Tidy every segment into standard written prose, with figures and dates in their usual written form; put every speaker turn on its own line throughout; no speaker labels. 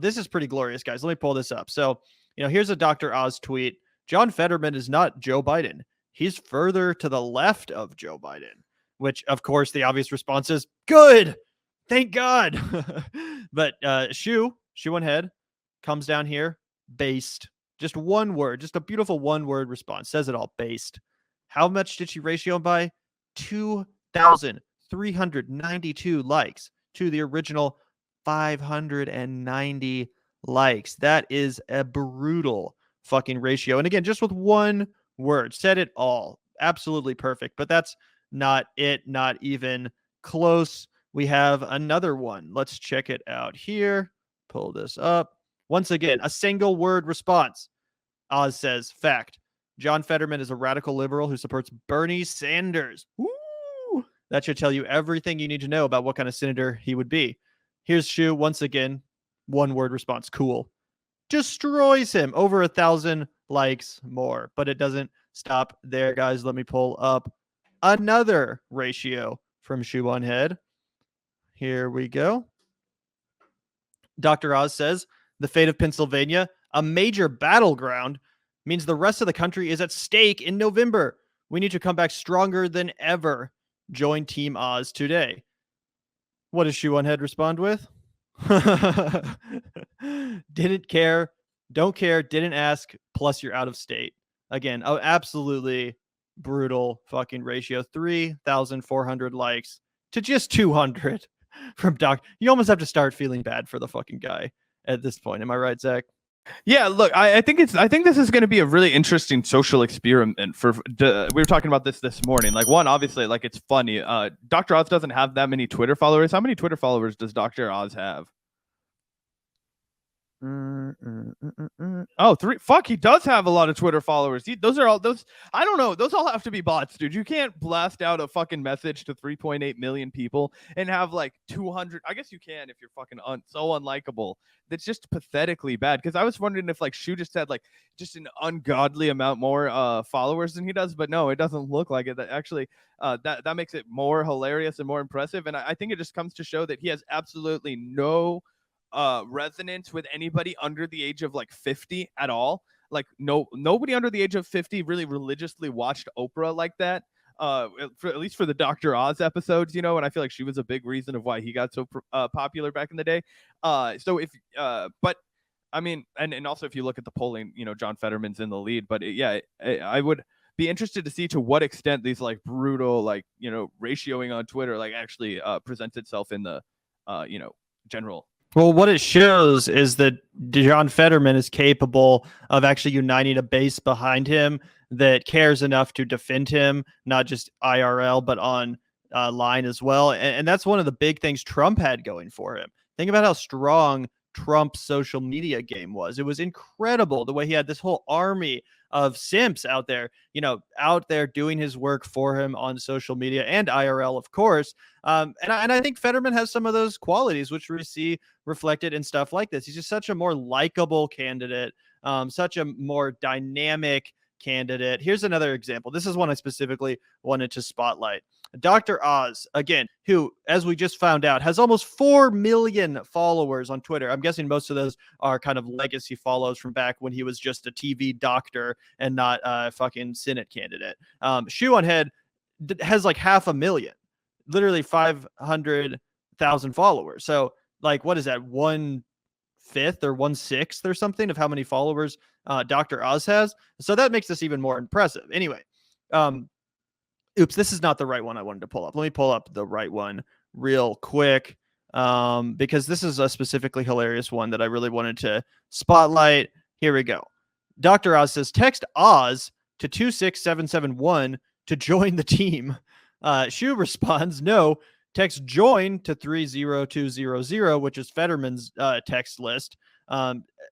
This is pretty glorious, guys. Let me pull this up. So, here's a Dr. Oz tweet. John Fetterman is not Joe Biden. He's further to the left of Joe Biden, which, of course, the obvious response is good. Thank God. But Shoe0nHead comes down here, based. Just one word, just a beautiful one-word response. Says it all, based. How much did she ratio him by? 2,392 likes to the original 590 likes. That is a brutal fucking ratio. And again, just with one word, said it all. Absolutely perfect. But that's not it. Not even close. We have another one. Let's check it out here. Pull this up. Once again, a single word response. Oz says, fact. John Fetterman is a radical liberal who supports Bernie Sanders. Woo! That should tell you everything you need to know about what kind of senator he would be. Here's Shoe, once again, one word response. Cool. Destroys him. Over 1,000 likes more. But it doesn't stop there, guys. Let me pull up another ratio from Shoe0nHead. Here we go. Dr. Oz says, the fate of Pennsylvania, a major battleground, means the rest of the country is at stake in November. We need to come back stronger than ever. Join Team Oz today. What does Shoe0nHead respond with? Didn't care, don't care, didn't ask, plus you're out of state. Again, absolutely brutal fucking ratio. 3,400 likes to just 200 from Doc. You almost have to start feeling bad for the fucking guy at this point. Am I right, Zach?
Yeah, look, I think this is going to be a really interesting social experiment we were talking about this morning. Like, one, obviously, like, it's funny. Dr. Oz doesn't have that many Twitter followers. How many Twitter followers does Dr. Oz have? Oh, 3. Fuck, he does have a lot of Twitter followers. Those I don't know. Those all have to be bots, dude. You can't blast out a fucking message to 3.8 million people and have like 200. I guess you can if you're fucking so unlikable. That's just pathetically bad. Because I was wondering if like Shoe just had like just an ungodly amount more followers than he does, but no, it doesn't look like it. That actually that makes it more hilarious and more impressive. And I think it just comes to show that he has absolutely no resonance with anybody under the age of like 50 at all. Like nobody under the age of 50 really religiously watched Oprah like that. At least for the Dr. Oz episodes, and I feel like she was a big reason of why he got so popular back in the day. But I mean, and also if you look at the polling, John Fetterman's in the lead. But I would be interested to see to what extent these like brutal ratioing on Twitter like actually presents itself in the general.
Well, what it shows is that John Fetterman is capable of actually uniting a base behind him that cares enough to defend him, not just IRL, but on line as well. And that's one of the big things Trump had going for him. Think about how strong Trump's social media game was. It was incredible the way he had this whole army of simps out there, doing his work for him on social media and IRL, of course. And I think Fetterman has some of those qualities, which we see reflected in stuff like this. He's just such a more likable candidate, such a more dynamic candidate. Here's another example. This is one I specifically wanted to spotlight. Dr. Oz, again, who, as we just found out, has almost 4 million followers on Twitter. I'm guessing most of those are kind of legacy follows from back when he was just a TV doctor and not a fucking Senate candidate. Shoe0nHead has like 500,000, literally 500,000 followers. So, like, what is that? 1/5 or 1/6 or something of how many followers Dr. Oz has. So that makes this even more impressive. Anyway, oops, this is not the right one I wanted to pull up. Let me pull up the right one real quick because this is a specifically hilarious one that I really wanted to spotlight. Here we go. Dr. Oz says, text Oz to 26771 to join the team. Shoe responds, no, text join to 30200, which is Fetterman's text list.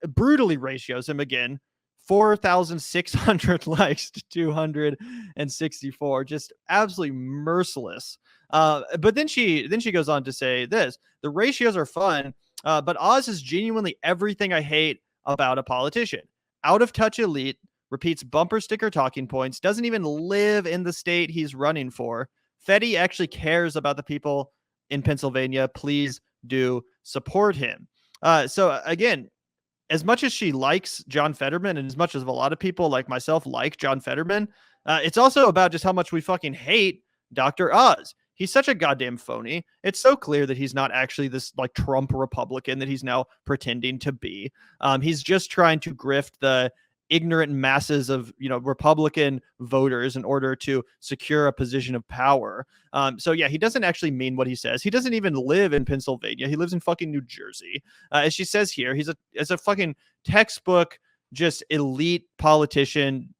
Brutally ratios him again. 4,600 likes to 264, just absolutely merciless. But then she goes on to say this: the ratios are fun, but Oz is genuinely everything I hate about a politician. Out of touch elite, repeats bumper sticker talking points, doesn't even live in the state he's running for. Fetty actually cares about the people in Pennsylvania. Please do support him. So again, as much as she likes John Fetterman and as much as a lot of people like myself like John Fetterman, it's also about just how much we fucking hate Dr. Oz. He's such a goddamn phony. It's so clear that he's not actually this like Trump Republican that he's now pretending to be. He's just trying to grift the ignorant masses of Republican voters in order to secure a position of power. So yeah, he doesn't actually mean what he says. He doesn't even live in Pennsylvania. He lives in fucking New Jersey. As she says here, he's a fucking textbook, just elite politician.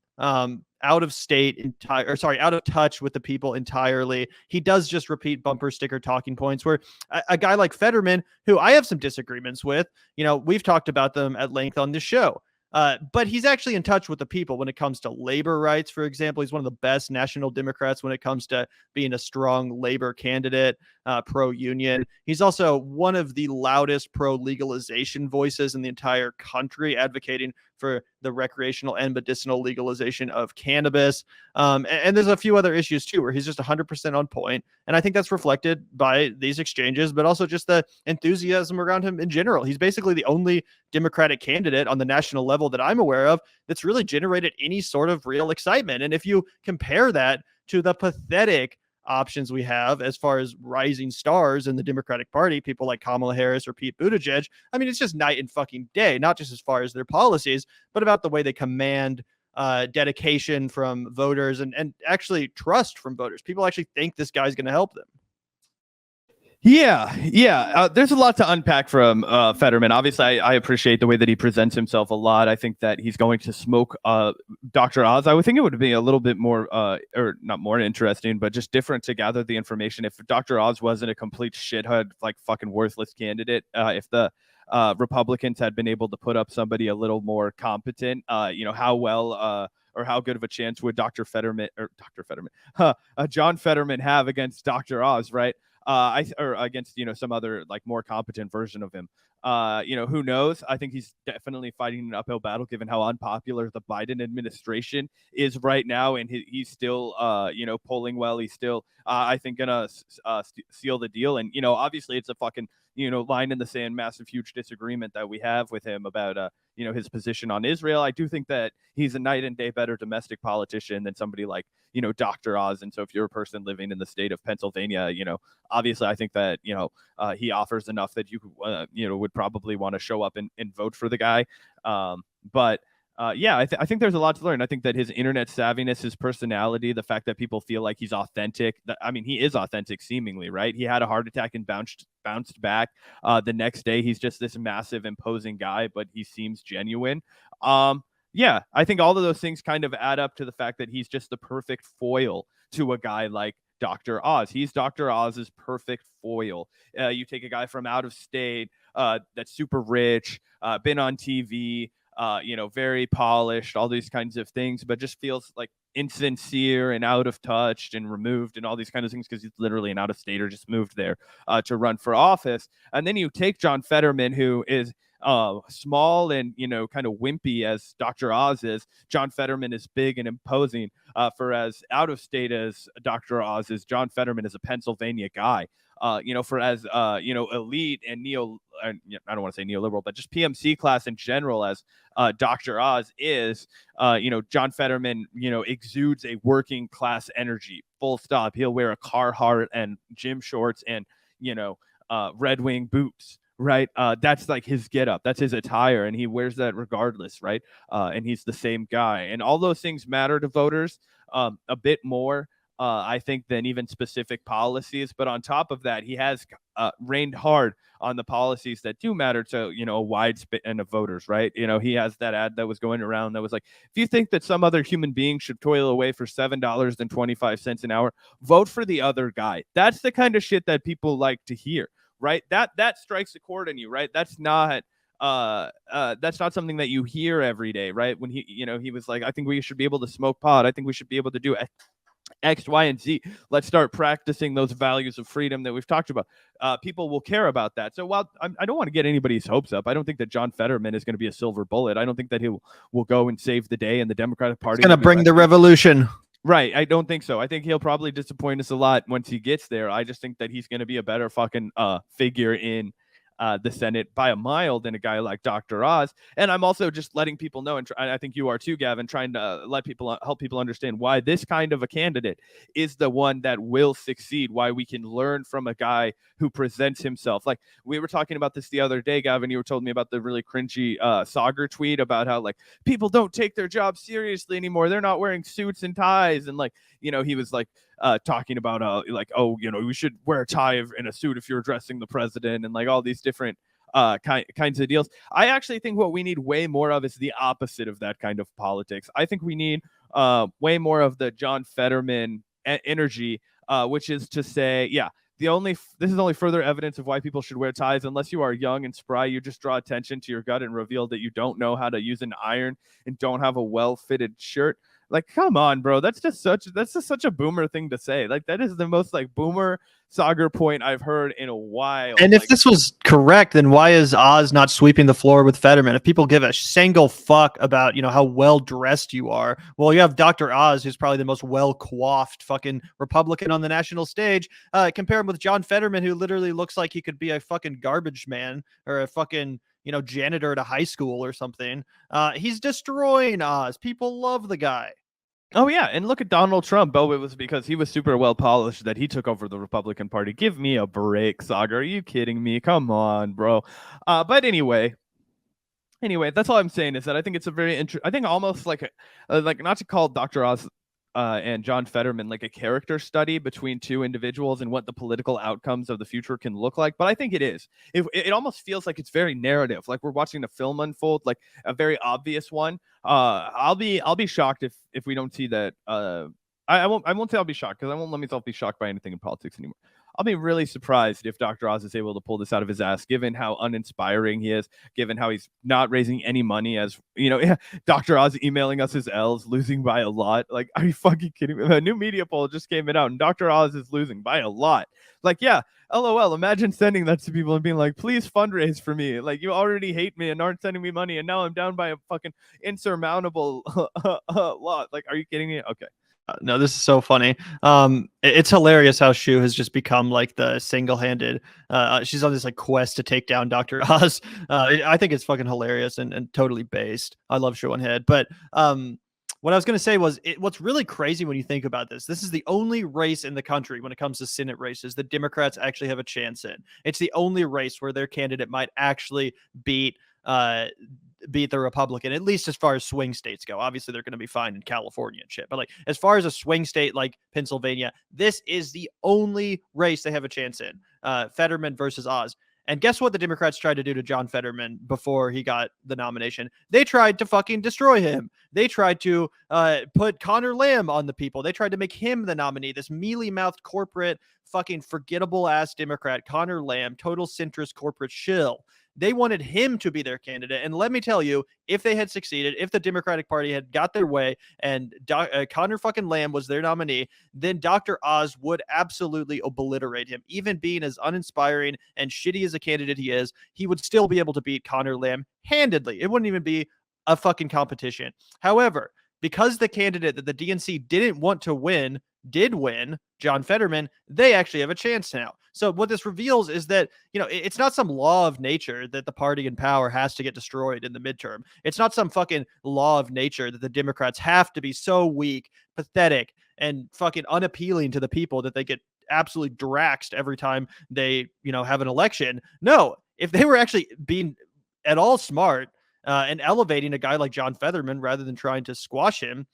Out of state out of touch with the people entirely. He does just repeat bumper sticker talking points where a guy like Fetterman, who I have some disagreements with, we've talked about them at length on this show. But he's actually in touch with the people when it comes to labor rights, for example. He's one of the best national Democrats when it comes to being a strong labor candidate, pro-union. He's also one of the loudest pro-legalization voices in the entire country, advocating for the recreational and medicinal legalization of cannabis. And there's a few other issues too, where he's just 100% on point. And I think that's reflected by these exchanges, but also just the enthusiasm around him in general. He's basically the only Democratic candidate on the national level that I'm aware of that's really generated any sort of real excitement. And if you compare that to the pathetic options we have as far as rising stars in the Democratic Party, people like Kamala Harris or Pete Buttigieg, I mean, it's just night and fucking day, not just as far as their policies, but about the way they command dedication from voters and actually trust from voters. People actually think this guy's going to help them.
Yeah. There's a lot to unpack from Fetterman. Obviously, I appreciate the way that he presents himself a lot. I think that he's going to smoke Dr. Oz. I would think it would be a little bit more, or not more interesting, but just different to gather the information. If Dr. Oz wasn't a complete shithead, like fucking worthless candidate, if the Republicans had been able to put up somebody a little more competent, how well or how good of a chance would John Fetterman have against Dr. Oz, right? Or against some other like more competent version of him. Who knows? I think he's definitely fighting an uphill battle given how unpopular the Biden administration is right now, and he's still polling well. He's still I think gonna seal the deal, and obviously it's a fucking line in the sand, massive, huge disagreement that we have with him about his position on Israel. I do think that he's a night and day better domestic politician than somebody like Dr. Oz. And so if you're a person living in the state of Pennsylvania, obviously I think that he offers enough that you would probably want to show up and vote for the guy. But I think there's a lot to learn. I think that his internet savviness, his personality, the fact that people feel like he's authentic. He is authentic, seemingly, right? He had a heart attack and bounced back. The next day, he's just this massive, imposing guy, but he seems genuine. I think all of those things kind of add up to the fact that he's just the perfect foil to a guy like Dr. Oz. He's Dr. Oz's perfect foil. You take a guy from out of state that's super rich, been on TV, very polished, all these kinds of things, but just feels like insincere and out of touch and removed and all these kinds of things because he's literally an out-of-stater, just moved there to run for office. And then you take John Fetterman, who is small and kind of wimpy as Dr. Oz is. John Fetterman is big and imposing. For as out of state as Dr. Oz is, John Fetterman is a Pennsylvania guy. For as elite and I don't want to say neoliberal, but just PMC class in general as Dr. Oz is, John Fetterman, exudes a working class energy. Full stop. He'll wear a Carhartt and gym shorts and Red Wing boots. Right. That's like his getup. That's his attire. And he wears that regardless. Right. And he's the same guy. And all those things matter to voters a bit more, I think, than even specific policies. But on top of that, he has rained hard on the policies that do matter to, a wide span of voters. Right. He has that ad that was going around that was like, if you think that some other human being should toil away for $7.25 an hour, vote for the other guy. That's the kind of shit that people like to hear. Right. That strikes a chord in you. Right. That's not something that you hear every day. Right. When he was like, I think we should be able to smoke pot. I think we should be able to do X, Y, and Z. Let's start practicing those values of freedom that we've talked about. People will care about that. So while I don't want to get anybody's hopes up, I don't think that John Fetterman is going to be a silver bullet. I don't think that he will go and save the day, and the Democratic Party
is going to bring the revolution.
Right. I don't think so. I think he'll probably disappoint us a lot once he gets there. I just think that he's going to be a better fucking figure in the Senate by a mile than a guy like Dr. Oz. And I'm also just letting people know, and I think you are too, Gavin, trying to let people help people understand why this kind of a candidate is the one that will succeed, why we can learn from a guy who presents himself. Like we were talking about this the other day, Gavin, you were telling me about the really cringy Sagar tweet about how like people don't take their job seriously anymore. They're not wearing suits and ties. And like, you know, he was like talking about like, oh, you know, we should wear a tie and a suit if you're addressing the president, and like all these different kinds of deals. I actually think what we need way more of is the opposite of that kind of politics. I think we need way more of the John Fetterman energy, which is to say, yeah, this is only further evidence of why people should wear ties. Unless you are young and spry, you just draw attention to your gut and reveal that you don't know how to use an iron and don't have a well-fitted shirt. Like, come on, bro. That's just such a boomer thing to say. Like, that is the most like boomer Sagar point I've heard in a while.
And if this was correct, then why is Oz not sweeping the floor with Fetterman? If people give a single fuck about, you know, how well dressed you are, well, you have Dr. Oz, who's probably the most well coiffed fucking Republican on the national stage. Compare him with John Fetterman, who literally looks like he could be a fucking garbage man or a fucking, you know, janitor at a high school or something. He's destroying Oz. People love the guy.
Oh yeah, and look at Donald Trump. Oh, it was because he was super well polished that he took over the Republican Party. Give me a break, Sagar. Are you kidding me? Come on, bro. But anyway, that's all I'm saying is that I think it's a very I think almost like like not to call Dr. Oz and John Fetterman like a character study between two individuals and what the political outcomes of the future can look like, but I think it is. It almost feels like it's very narrative, like we're watching a film unfold, like a very obvious one. I'll be shocked if we don't see that. I won't say I'll be shocked, because I won't let myself be shocked by anything in politics anymore. I'll be really surprised if Dr. Oz is able to pull this out of his ass, given how uninspiring he is, given how he's not raising any money. As you know, Dr. Oz emailing us his L's, losing by a lot. Like, are you fucking kidding me? A new media poll just came out, and Dr. Oz is losing by a lot. Like, yeah, LOL. Imagine sending that to people and being like, please fundraise for me. Like, you already hate me and aren't sending me money, and now I'm down by a fucking insurmountable lot. Like, are you kidding me? Okay.
No, this is so funny. It's hilarious how Shoe has just become like the single-handed. She's on this like quest to take down Dr. Oz. I think it's fucking hilarious and totally based. I love Shoe0nHead, but what I was going to say was what's really crazy when you think about this. This is the only race in the country when it comes to Senate races that Democrats actually have a chance in. It's the only race where their candidate might actually beat the Republican, at least as far as swing states go. Obviously, they're going to be fine in California and shit. But like, as far as a swing state like Pennsylvania, this is the only race they have a chance in. Fetterman versus Oz. And guess what the Democrats tried to do to John Fetterman before he got the nomination? They tried to fucking destroy him. They tried to put Connor Lamb on the people. They tried to make him the nominee. This mealy-mouthed corporate fucking forgettable-ass Democrat, Connor Lamb, total centrist corporate shill. They wanted him to be their candidate. And let me tell you, if they had succeeded, if the Democratic Party had got their way and Connor fucking Lamb was their nominee, then Dr. Oz would absolutely obliterate him. Even being as uninspiring and shitty as a candidate he is, he would still be able to beat Connor Lamb handedly. It wouldn't even be a fucking competition. However, because the candidate that the DNC didn't want to win did win, John Fetterman, they actually have a chance now. So what this reveals is that, you know, it's not some law of nature that the party in power has to get destroyed in the midterm. It's not some fucking law of nature that the Democrats have to be so weak, pathetic, and fucking unappealing to the people that they get absolutely draxed every time they, you know, have an election. No, if they were actually being at all smart and elevating a guy like John Fetterman rather than trying to squash him,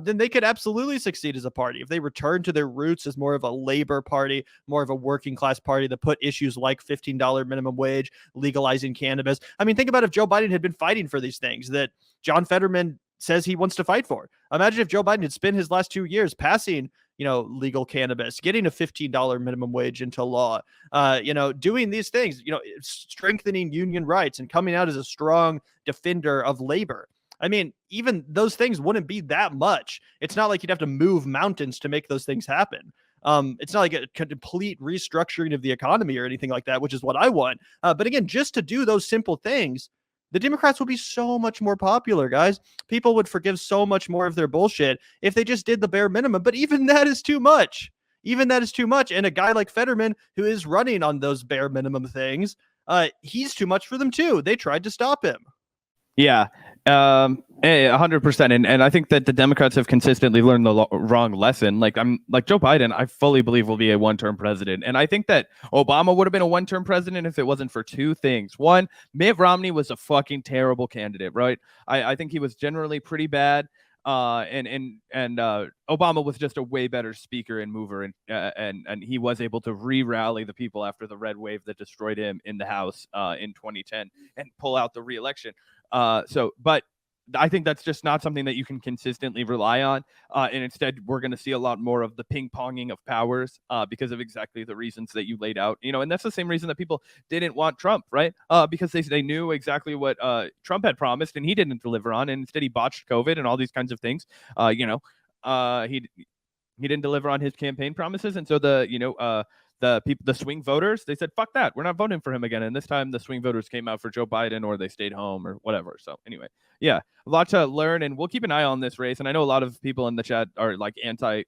then they could absolutely succeed as a party. If they return to their roots as more of a labor party, more of a working class party that put issues like $15 minimum wage, legalizing cannabis. I mean, think about if Joe Biden had been fighting for these things that John Fetterman says he wants to fight for. Imagine if Joe Biden had spent his last 2 years passing, you know, legal cannabis, getting a $15 minimum wage into law, you know, doing these things, you know, strengthening union rights and coming out as a strong defender of labor. I mean, even those things wouldn't be that much. It's not like you'd have to move mountains to make those things happen. It's not like a complete restructuring of the economy or anything like that, which is what I want. But again, just to do those simple things, the Democrats would be so much more popular, guys. People would forgive so much more of their bullshit if they just did the bare minimum. But even that is too much. Even that is too much. And a guy like Fetterman, who is running on those bare minimum things, he's too much for them too. They tried to stop him.
Yeah, 100%. And I think that the Democrats have consistently learned the wrong lesson. Like Joe Biden, I fully believe will be a one-term president. And I think that Obama would have been a one-term president if it wasn't for two things. One, Mitt Romney was a fucking terrible candidate, right? I think he was generally pretty bad. And Obama was just a way better speaker and mover, and he was able to re-rally the people after the red wave that destroyed him in the House in 2010 and pull out the re-election. But I think that's just not something that you can consistently rely on. And instead, we're going to see a lot more of the ping-ponging of powers because of exactly the reasons that you laid out. And that's the same reason that people didn't want Trump, right? Because they knew exactly what Trump had promised and he didn't deliver on. And instead, he botched COVID and all these kinds of things. He didn't deliver on his campaign promises. And so the swing voters, they said, fuck that. We're not voting for him again. And this time the swing voters came out for Joe Biden or they stayed home or whatever. So anyway, yeah, a lot to learn and we'll keep an eye on this race. And I know a lot of people in the chat are like anti,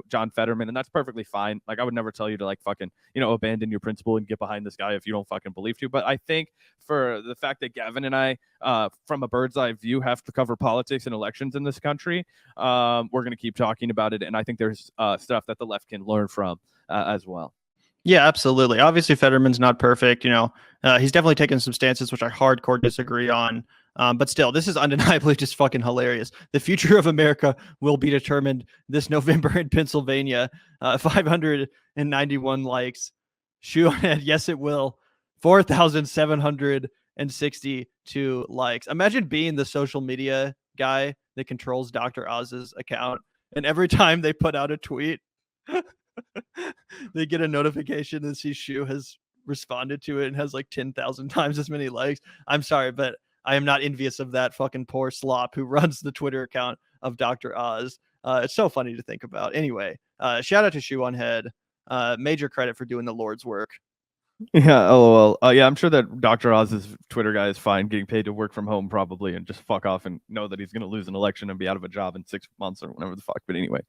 John Fetterman, and that's perfectly fine. Like I would never tell you to like fucking, abandon your principle and get behind this guy if you don't fucking believe to. But I think for the fact that Gavin and I, from a bird's eye view, have to cover politics and elections in this country, we're going to keep talking about it. And I think there's stuff that the left can learn from as well.
Yeah, absolutely. Obviously, Fetterman's not perfect. He's definitely taken some stances which I hardcore disagree on. But still, this is undeniably just fucking hilarious. The future of America will be determined this November in Pennsylvania. 591 likes. Shoe0nHead, yes, it will. 4,762 likes. Imagine being the social media guy that controls Dr. Oz's account, and every time they put out a tweet, they get a notification and see Shoe has responded to it and has like 10,000 times as many likes. I'm sorry, but I am not envious of that fucking poor slop who runs the Twitter account of Dr. Oz. It's so funny to think about. Anyway, shout out to Shoe0nHead. Major credit for doing the Lord's work.
Yeah, lol. Yeah, I'm sure that Dr. Oz's Twitter guy is fine getting paid to work from home probably and just fuck off and know that he's going to lose an election and be out of a job in 6 months or whatever the fuck. But anyway.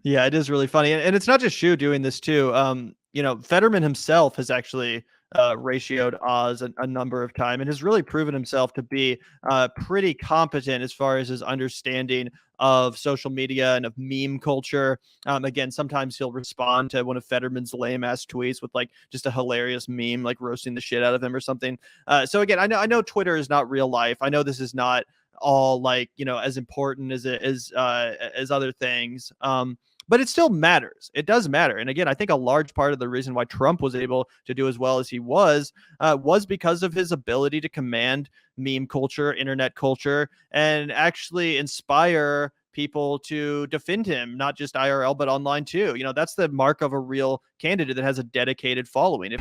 Yeah, it is really funny. And it's not just Shoe doing this too. Fetterman himself has actually ratioed Oz a number of times and has really proven himself to be pretty competent as far as his understanding of social media and of meme culture. Again, sometimes he'll respond to one of Fetterman's lame ass tweets with like just a hilarious meme, like roasting the shit out of him or something. So again, I know Twitter is not real life. I know this is not all like, as important as it is as other things. But it still matters. It does matter. And again, I think a large part of the reason why Trump was able to do as well as he was because of his ability to command meme culture, internet culture, and actually inspire people to defend him, not just IRL, but online too. That's the mark of a real candidate that has a dedicated following.